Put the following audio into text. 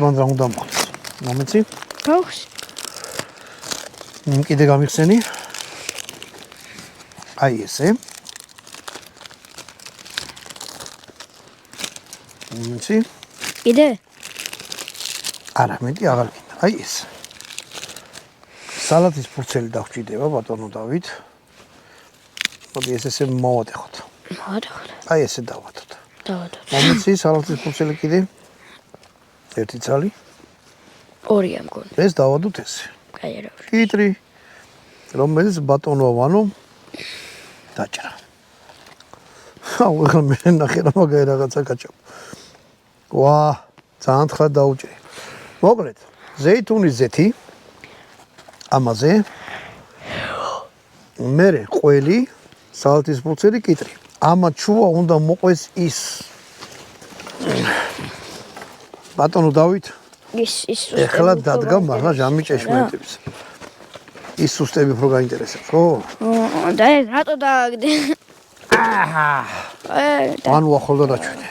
ბანძა უნდა მოხდეს. მომეცი? გაუხს. კიდე გამიხსენი. აი ესე. მომეცი? კიდე? არა, მეტი აღარ გინდა. აი ეს. სალათის ფურცელი დავჭიდება ბატონო დავით. მოდი ესე მოვატეხოთ. მოვატეხოთ. აი ესე დავატოთ. დავატოთ. მომეცი სალათის ფურცელი კიდე. ერთი ცალი. ორი ამ გონი. ეს დავადოთ ესე. კაი რა. კიტრი. რომელიც ბატონო ვანო დაჭრა. აუ ახლა მე ნახე რა მაგარი რაღაცა გაჭამ. ვა, ძალიან თხარ დაუჭრე. მოკლედ, ზეითუნის ზეთი ამაზე მერე ყველი, სალათის ფურცელი, კიტრი. ამათ შუა უნდა მოყვეს ის ბატონო დავით ის ეხლა დადგა მაღლა ჟამი ჭეშმარიტების. ის სუსტები უფრო გაინტერესებს, ხო? და ეს რატო დააგდე? აჰა. მან უახლოვდა რაჩვენე.